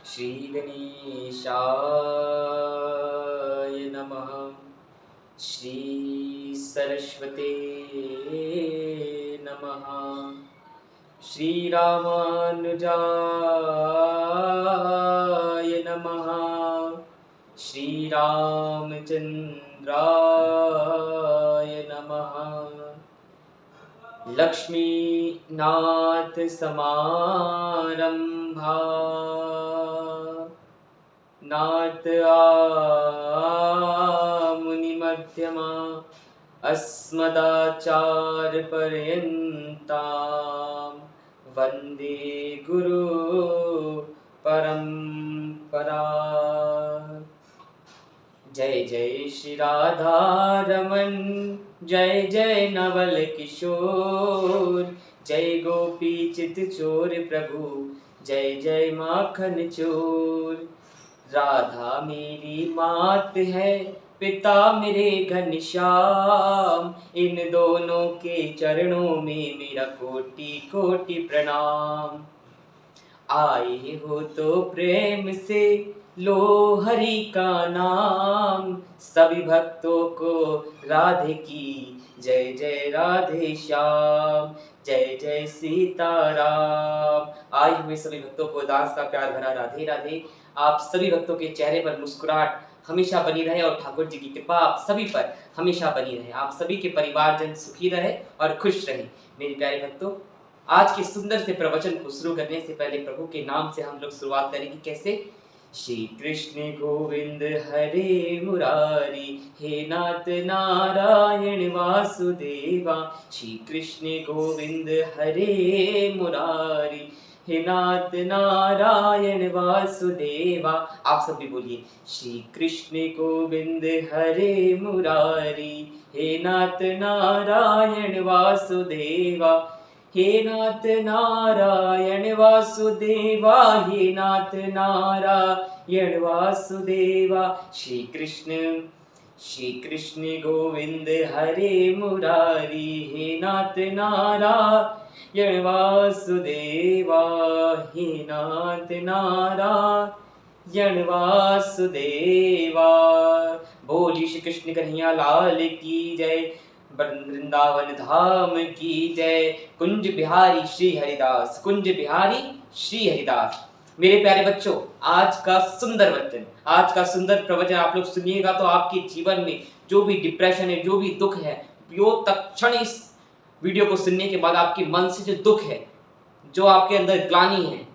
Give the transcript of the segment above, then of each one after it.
श्री गणेशाय नमः। श्री सरस्वते नमः। श्री रामानुजाय नमः। श्री रामचंद्राय नमः। लक्ष्मीनाथ समारंभा नाथ मुनि मध्यमा अस्मदाचार्यपर्यन्तां वन्दे गुरु परंपरा। जय जय श्री राधा रमन, जय जय नवल किशोर, जय गोपी चित चोर प्रभु, जय जय माखन चोर। राधा मेरी मात है, पिता मेरे घनश्याम, इन दोनों के चरणों में मेरा कोटि कोटि प्रणाम। आए हो तो प्रेम से लो हरि का नाम, सभी भक्तों को राधे की जय जय राधे श्याम, जय जय सीताराम। आज हुए सभी भक्तों को दास का प्यार भरा राधे राधे। आप सभी भक्तों के चेहरे पर मुस्कुराहट हमेशा बनी रहे और ठाकुर जी की कृपा आप सभी पर हमेशा बनी रहे। आप सभी के परिवारजन सुखी रहे और खुश रहे। मेरे प्यारे भक्तों, आज के सुंदर से प्रवचन को शुरू करने से पहले प्रभु के नाम से हम लोग शुरुआत करेंगे। कैसे? श्री कृष्ण गोविंद हरे मुरारी, हे नाथ नारायण वासुदेवा। श्री कृष्ण गोविंद हरे मुरारी, हे नाथ नारायण वासुदेवा। आप सब भी बोलिए, श्री कृष्ण गोविंद हरे मुरारी, हे नाथ नारायण वासुदेवा, हे नाथ नारायण वासुदेवा, हे नाथ नारायण वासुदेवा। श्री कृष्ण गोविंद हरे मुरारी, हे नाथ नारायण वासुदेवा, हे नाथ नारायण वासुदेवा। बोली श्री कृष्ण कन्हैया लाल की जय, वृंदावन धाम की जय। कुंज बिहारी श्री हरिदास, कुंज बिहारी श्री हरिदास। मेरे प्यारे बच्चों, आज का सुंदर वचन, आज का सुंदर प्रवचन आप लोग सुनिएगा तो आपके जीवन में जो भी डिप्रेशन है, जो भी दुख है, वो तत्क्षण इस वीडियो को सुनने के बाद आपके मन से जो दुख है, जो आपके अंदर ग्लानि है,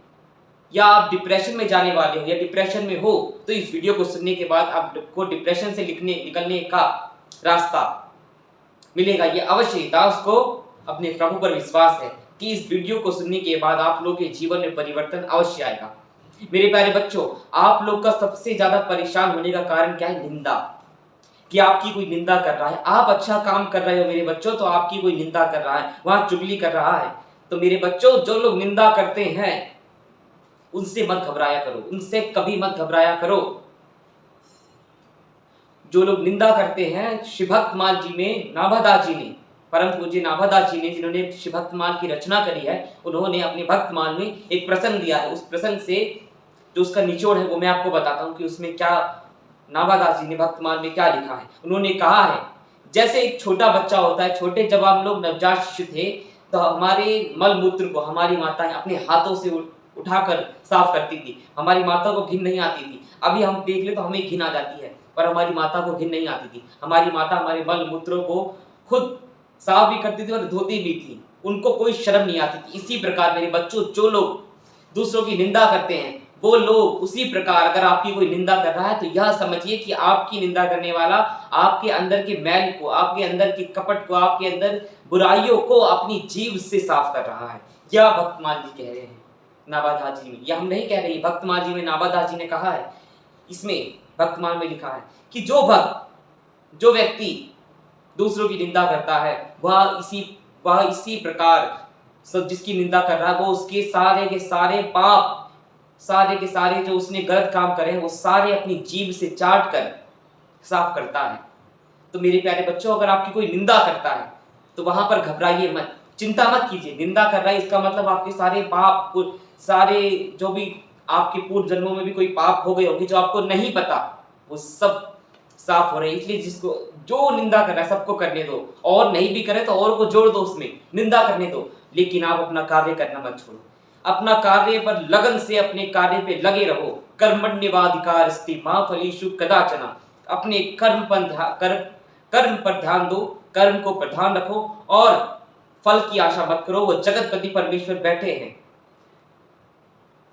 या आप डिप्रेशन में जाने वाले हो या डिप्रेशन में हो, तो इस वीडियो को सुनने के बाद आपको डिप्रेशन से निकलने का रास्ता मिलेगा। ये अवश्य। दास को अपने प्रभु पर विश्वास है कि इस वीडियो को सुनने के बाद आप लोग के जीवन में परिवर्तन अवश्य आएगा। मेरे प्यारे बच्चों, आप लोग का सबसे ज्यादा परेशान होने का कारण क्या है? निंदा। कि आपकी कोई निंदा कर रहा है। आप अच्छा काम कर रहे हो मेरे बच्चों, तो आपकी कोई निंदा कर रहा है, वहां चुगली कर रहा है। तो मेरे बच्चों, जो लोग निंदा करते हैं उनसे मत घबराया करो, उनसे कभी मत घबराया करो। जो लोग निंदा करते हैं, श्री भक्तमाल जी में नाभादास जी ने, परम पूज्य नाभादास जी ने, जिन्होंने श्री भक्तमाल की रचना करी है, उन्होंने अपने भक्तमाल में एक प्रसंग दिया है। उस प्रसंग से जो उसका निचोड़ है वो मैं आपको बताता हूँ कि उसमें क्या नाभादास जी ने भक्तमाल में क्या लिखा है। उन्होंने कहा है, जैसे एक छोटा बच्चा होता है, छोटे जब हम लोग नवजात शिशु थे तो हमारे मल मूत्र को हमारी माताएं अपने हाथों से उठाकर साफ करती थी। हमारी माता को घिन नहीं आती थी। अभी हम देख ले तो हमें घिन आ जाती है, पर हमारी माता को घिन नहीं आती थी। हमारी माता हमारे मल मूत्रों को खुद साफ भी करती थी और धोती भी थी, उनको कोई शर्म नहीं आती थी। इसी प्रकार मेरे बच्चों, जो लोग दूसरों की निंदा करते हैं वो लोग उसी प्रकार अगर आपकी कोई निंदा कर रहा है तो यह समझिए कि आपकी निंदा करने वाला आपके अंदर के मैल को, आपके अंदर के कपट को, आपके अंदर बुराइयों को अपनी जीभ से साफ कर रहा है। यह भक्तमाल जी कह रहे हैं नाभादास जी में, यह हम नहीं कह रहे, भक्तमाल जी में नाभादास जी ने कहा है। इसमें भक्तमाल में लिखा है कि जो व्यक्ति दूसरों की निंदा करता है वह इसी प्रकार सब जिसकी निंदा कर रहा है वो उसके सारे के सारे पाप, सारे के सारे जो उसने गलत काम करे हैं वो सारे अपनी जीभ से चाट कर साफ करता है। तो मेरे प्यारे बच्चों, अगर आपकी कोई निंदा करता है तो वहां पर घबराइए मत, चिंता मत कीजिए। निंदा कर रहा है इसका मतलब आपके सारे पाप, सारे जो भी आपके पूर्व जन्मों में भी कोई पाप हो गए होंगे जो आपको नहीं पता, वो सब साफ हो रहे हैं। इसलिए जिसको जो निंदा कर रहा है सबको करने दो, और नहीं भी करे तो और को जोड़ दो, उसमें निंदा करने दो, लेकिन आप अपना कार्य करना मत छोड़ो। अपना कार्य पर लगन से अपने कार्य पे लगे रहो। कर्मण्यवाधिकारस्ति मा फलेषु कदाचन। अपने कर्म पर ध्यान दो, कर्म को प्रधान रखो और फल की आशा मत करो। वो जगतपति परमेश्वर बैठे हैं,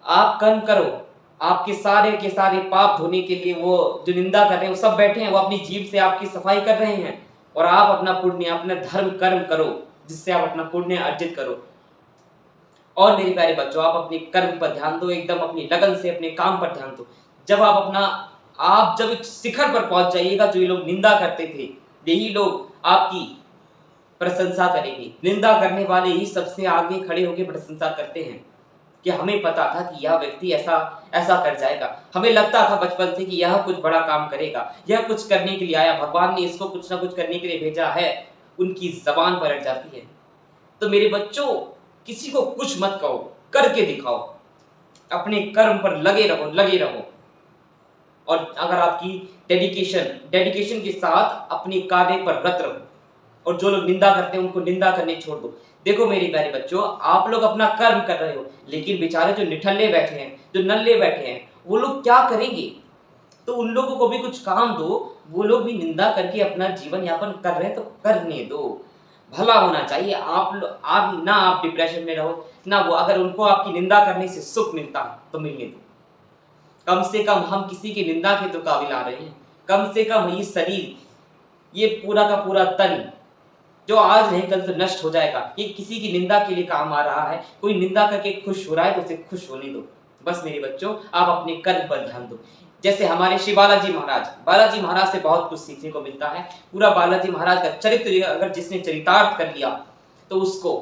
आप कर्म करो। आपके सारे के सारे पाप धोने के लिए वो जो निंदा कर रहे हैं वो सब बैठे हैं, वो अपनी जीभ से आपकी सफाई कर रहे हैं, और आप अपना पुण्य, अपना धर्म कर्म करो जिससे आप अपना पुण्य अर्जित करो। और मेरे प्यारे बच्चों, आप अपने कर्म पर ध्यान दो, एकदम अपनी लगन से अपने काम पर ध्यान दो। जब आप जब एक शिखर पर पहुंच जाइएगा, जो ये लोग निंदा करते थे यही लोग आपकी प्रशंसा करेंगे। निंदा करने वाले ही सबसे आगे खड़े होकर प्रशंसा करते हैं कि हमें पता था कि यह व्यक्ति ऐसा ऐसा कर जाएगा, हमें लगता था बचपन से कि यह कुछ बड़ा काम करेगा, यह कुछ करने के लिए आया, भगवान ने इसको कुछ ना कुछ करने के लिए भेजा है। उनकी जबान पलट जाती है। तो मेरे बच्चों, किसी को कुछ मत कहो, करके दिखाओ, अपने कर्म पर लगे रहो। और अगर आपकी डेडिकेशन के साथ अपने कार्य पर रत रहो, और जो लोग निंदा करते हैं उनको निंदा करने छोड़ दो। देखो मेरे प्यारे बच्चों, आप लोग अपना कर्म कर रहे हो, लेकिन बेचारे जो निठल्ले बैठे हैं, जो नल्ले बैठे हैं, वो लोग क्या करेंगे? तो उन लोगों को भी कुछ काम दो, वो लोग भी निंदा करके अपना जीवन यापन कर रहे हैं तो करने दो। भला होना चाहिए। आप डिप्रेशन में रहो ना, वो अगर उनको आपकी निंदा करने से सुख मिलता है तो मिलने दो। कम से कम हम किसी की निंदा के तो काबिल आ रहे हैं। कम से कम ये शरीर, ये पूरा का पूरा तन जो आज नहीं कल तो नष्ट हो जाएगा, ये किसी की निंदा के लिए काम आ रहा है। कोई निंदा करके खुश हो रहा है तो उसे खुश होने दो। बस मेरे बच्चों, आप अपने कर्म पर ध्यान दो। जैसे हमारे श्री बालाजी महाराज से बहुत कुछ सीखने को मिलता है। पूरा बालाजी महाराज का चरित्र अगर जिसने चरितार्थ कर लिया तो उसको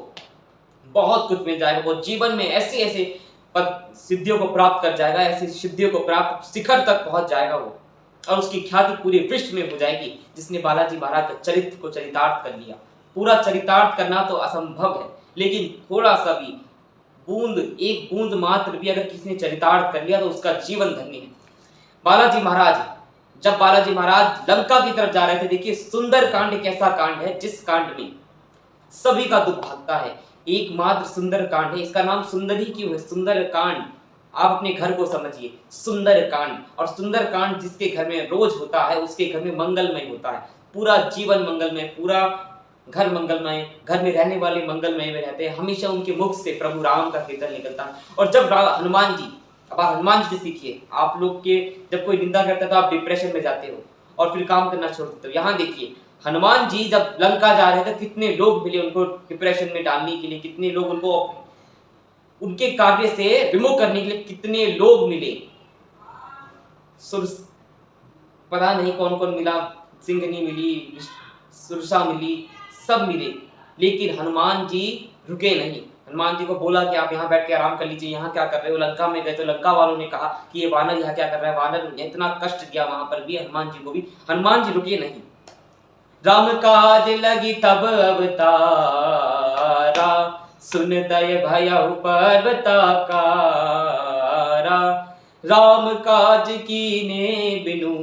बहुत कुछ मिल जाएगा। वो जीवन में ऐसे ऐसे सिद्धियों को प्राप्त कर जाएगा, ऐसी सिद्धियों को प्राप्त शिखर तक पहुंच जाएगा वो, और उसकी ख्याति पूरे विश्व में हो जाएगी जिसने बालाजी महाराज का चरित्र को चरितार्थ कर लिया। पूरा चरितार्थ करना तो असंभव है, लेकिन थोड़ा सा भी एक बूंद मात्र भी अगर किसी ने चरितार्थ कर लिया तो उसका जीवन धन्य है। जब बालाजी महाराज लंका की तरफ जा रहे थे, देखिए सुंदर कांड एक ऐसा कांड है जिस कांड में सभी का दुख भागता है। एकमात्र सुंदर कांड है, इसका नाम सुंदर ही क्यों है? सुंदर कांड। आप अपने घर को समझिए, सुंदर कांड। और सुंदर कांड जिसके घर में रोज होता है उसके घर में मंगलमय होता है। पूरा जीवन मंगलमय, पूरा घर मंगलमय, घर में रहने वाले मंगलमय में रहते हैं। हमेशा उनके मुख से प्रभु राम का कीर्तन निकलता है। और जब हनुमान जी, अब हनुमान जी से सीखिए। आप लोग के जब कोई निंदा करता है तो आप डिप्रेशन में जाते हो और फिर काम करना छोड़ देते हो। यहाँ देखिए, हनुमान जी जब लंका जा रहे थे कितने लोग मिले उनको डिप्रेशन में डालने के लिए, कितने लोग उनको उनके कार्य से विमुख करने के लिए कितने लोग मिले। पता नहीं कौन कौन मिला, सिंघनी मिली, सुरसा मिली, सब मिले, लेकिन हनुमान जी रुके नहीं। हनुमान जी को बोला कि आप यहाँ बैठ के आराम कर लीजिए, यहाँ क्या कर रहे हो? लंका में गए तो लंका वालों ने कहा कि ये वानर यहाँ क्या कर रहा है? वानर ने इतना कष्ट दिया वहां पर भी हनुमान जी को भी। हनुमान जी रुके नहीं। राम काज लगी तब अवतारा, सुन दय भयउ पर्वताकारा। राम काज कीने बिनु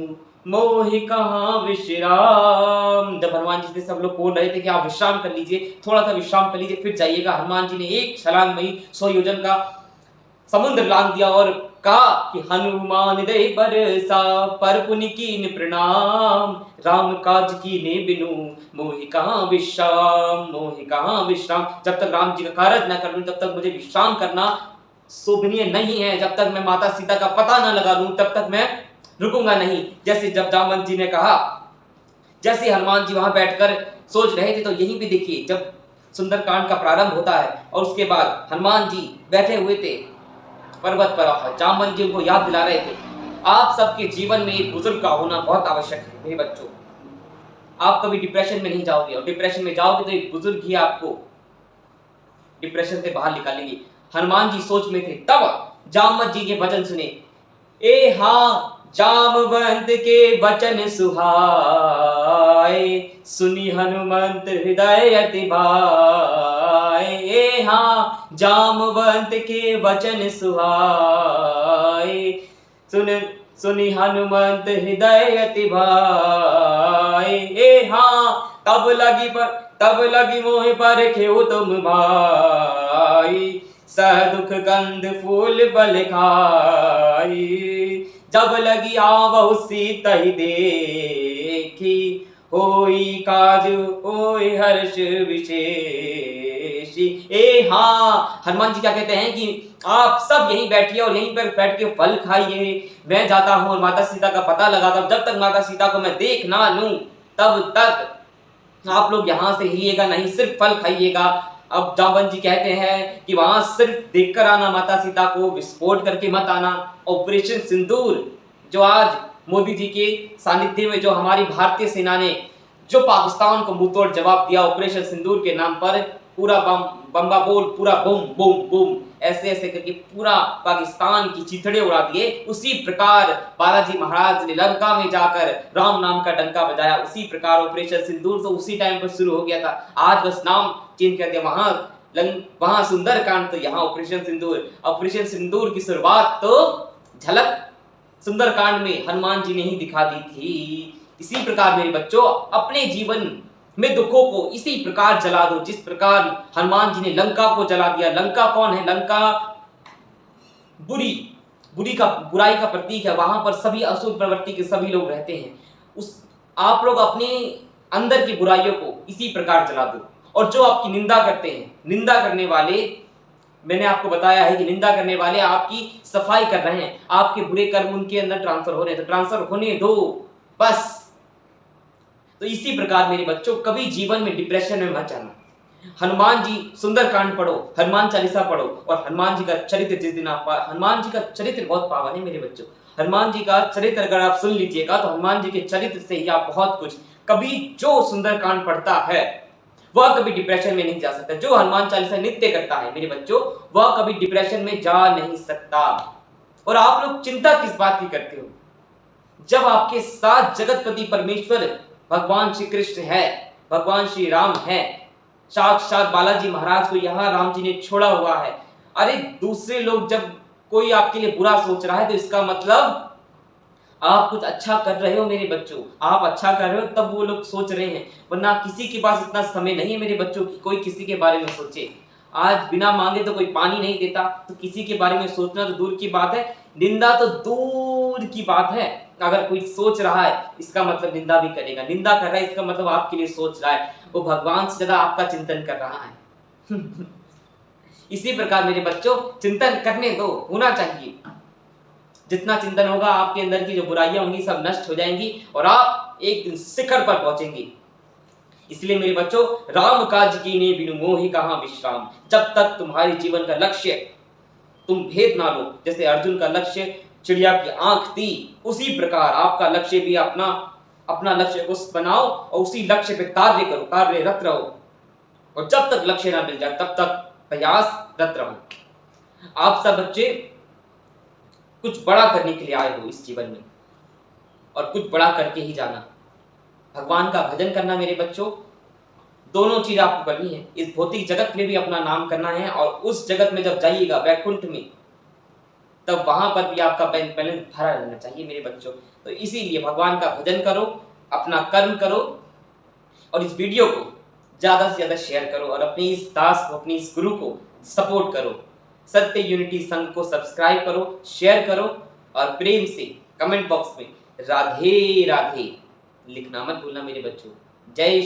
मोहि कहाँ विश्राम। जब हनुमान जी से सब लोग बोल रहे थे कि आप विश्राम कर लीजिए, थोड़ा सा विश्राम कर लीजिए फिर जाइएगा, हनुमान जी ने एक छलांग में ही 100 योजन का समुद्र लांग दिया और कहा कि हनुमान दे बरसा पर पुनि कीन प्रणाम। राम काज कीने बिनु मोहि कहाँ विश्राम, मोहि कहाँ विश्राम। जब तक राम जी का कार्य न कर लूं तब तक मुझे विश्राम करना शोभनीय नहीं है। जब तक मैं माता सीता का पता न लगा लूं तब तक मैं रुकूंगा नहीं। जैसे जब जामवंत जी ने कहा, जैसे हनुमान जी वहां बैठकर सोच रहे थे, तो यहीं भी देखिए जब सुंदरकांड का प्रारंभ होता है और उसके बाद हनुमान जी बैठे हुए थे पर्वत पर, जामवंत जी उनको याद दिला रहे थे। आप सबके जीवन में एक बुजुर्ग का होना बहुत आवश्यक है मेरे बच्चों। आप कभी डिप्रेशन में नहीं जाओगे, और डिप्रेशन में जाओगे तो एक बुजुर्ग ही आपको डिप्रेशन से बाहर निकालेंगे। हनुमान जी सोच में थे, तब जामवंत जी के वचन सुने। ए हाँ जामवंत के वचन सुहाए, सुनी हनुमंत हृदय अति भाए। आए। ए हाँ जामवंत के वचन सुहाए, सुन सुनि हनुमंत हृदय अति भाए। ए हाँ तब लगी मोह पर खेऊ तुम भाई, सह दुख कंद फूल बल खाई। जब लगी आवहु सीता ही देखी, होई काज होई हर्ष विशेषी। ए हाँ हनुमान जी क्या कहते हैं कि आप सब यहीं बैठिए और यहीं पर बैठ के फल खाइए, मैं जाता हूँ और माता सीता का पता लगाता हूँ। जब तक माता सीता को मैं देख ना लूं तब तक आप लोग यहाँ से हिलिएगा नहीं, सिर्फ फल खाइएगा। अब जामवंत जी कहते हैं कि वहां सिर्फ देखकर आना माता सीता को, विस्फोट करके मत आना। ऑपरेशन सिंदूर जो आज मोदी जी के सानिध्य में जो हमारी भारतीय सेना ने जो पाकिस्तान को मुंहतोड़ जवाब दिया ऑपरेशन सिंदूर के नाम पर, पूरा बम्बा बोल, पूरा बूम बूम बूम ऐसे ऐसे करके पूरा पाकिस्तान की चिथड़े उड़ा दिए। उसी प्रकार बालाजी महाराज ने लंका में जाकर राम नाम का डंका बजाया। उसी प्रकार ऑपरेशन सिंदूर तो उसी टाइम पर शुरू हो गया था। आज बस नाम चेंज कर दिया, वहां सुंदरकांड तो यहाँ ऑपरेशन सिंदूर। ऑपरेशन सिंदूर की शुरुआत तो झलक सुंदरकांड में हनुमान जी ने ही दिखा दी थी। इसी प्रकार मेरे बच्चों अपने जीवन में दुखों को इसी प्रकार जला दो जिस प्रकार हनुमान जी ने लंका को जला दिया। लंका कौन है? लंका बुराई का प्रतीक है। वहां पर सभी असुर प्रवृत्ति के सभी लोग रहते हैं। आप लोग अपने अंदर की बुराइयों को इसी प्रकार जला दो। और जो आपकी निंदा करते हैं, निंदा करने वाले, मैंने आपको बताया है कि निंदा करने वाले आपकी सफाई कर रहे हैं, आपके बुरे कर्म उनके अंदर ट्रांसफर हो रहे हैं, तो ट्रांसफर होने दो बस। तो इसी प्रकार मेरे बच्चों कभी जीवन में डिप्रेशन में मत जाना। हनुमान जी सुंदरकांड पढ़ो, हनुमान चालीसा पढ़ो, और हनुमान जी का चरित्र जिस दिन आप, हनुमान जी का चरित्र बहुत पावन है मेरे बच्चों। हनुमान जी का चरित्र अगर आप सुन लीजिएगा तो हनुमान जी के चरित्र से ही आप बहुत कुछ, कभी जो सुंदरकांड पढ़ता है वह कभी डिप्रेशन में नहीं जा सकता। जो हनुमान चालीसा नित्य करता है मेरे बच्चों वह कभी डिप्रेशन में जा नहीं सकता। और आप लोग चिंता किस बात की करते हो? जब आपके साथ जगतपति परमेश्वर भगवान श्री कृष्ण है, भगवान श्री राम है, साक्षात बालाजी महाराज को यहाँ राम जी ने छोड़ा हुआ है। अरे दूसरे लोग जब कोई आपके लिए बुरा सोच रहा है तो इसका मतलब आप कुछ अच्छा कर रहे हो मेरे बच्चों, आप अच्छा कर रहे हो तब वो लोग सोच रहे हैं, वरना किसी के पास इतना समय नहीं है मेरे बच्चों की कोई किसी के बारे में सोचे। आज बिना मांगे तो कोई पानी नहीं देता, तो किसी के बारे में सोचना तो दूर की बात है, निंदा तो दूर की बात है। अगर कोई सोच रहा है इसका मतलब निंदा भी करेगा, निंदा कर रहा है इसका मतलब आपके लिए सोच रहा है, वो भगवान से ज्यादा आपका चिंतन कर रहा है। इसी प्रकार मेरे बच्चों चिंतन करने दो, होना चाहिए। जितना चिंतन होगा आपके अंदर की जो बुराइयां होंगी सब नष्ट हो जाएंगी और आप एक दिन शिखर पर पहुंचेंगे। इसलिए मेरे बच्चों राम काज कीने बिनु मोहि कहां विश्राम। जब तक तुम्हारे जीवन का लक्ष्य तुम भेद ना लो, जैसे अर्जुन का लक्ष्य चिड़िया की आंख थी, उसी प्रकार आपका लक्ष्य भी अपना लक्ष्य उस बनाओ और उसी लक्ष्य पे कार्य करो, कार्यरत रहो। और जब तक लक्ष्य ना मिल जाए तब तक प्रयासरत रहो। आप सब बच्चे कुछ बड़ा करने के लिए आए हो इस जीवन में, और कुछ बड़ा करके ही जाना। भगवान का भजन करना मेरे बच्चों, दोनों चीज आपको करनी है। इस भौतिक जगत में भी अपना नाम करना है, और उस जगत में जब जाइएगा वैकुंठ में, तब वहां पर भी आपका बैंक बैलेंस भरा रहना चाहिए मेरे बच्चों। तो इसीलिए भगवान का भजन करो, अपना कर्म करो, और इस वीडियो को ज्यादा से ज्यादा शेयर करो, और अपने इस दास को, अपने इस गुरु को सपोर्ट करो। सत्य यूनिटी संघ को सब्सक्राइब करो, शेयर करो, और प्रेम से कमेंट बॉक्स में राधे राधे लिखना मत भूलना मेरे बच्चों। जय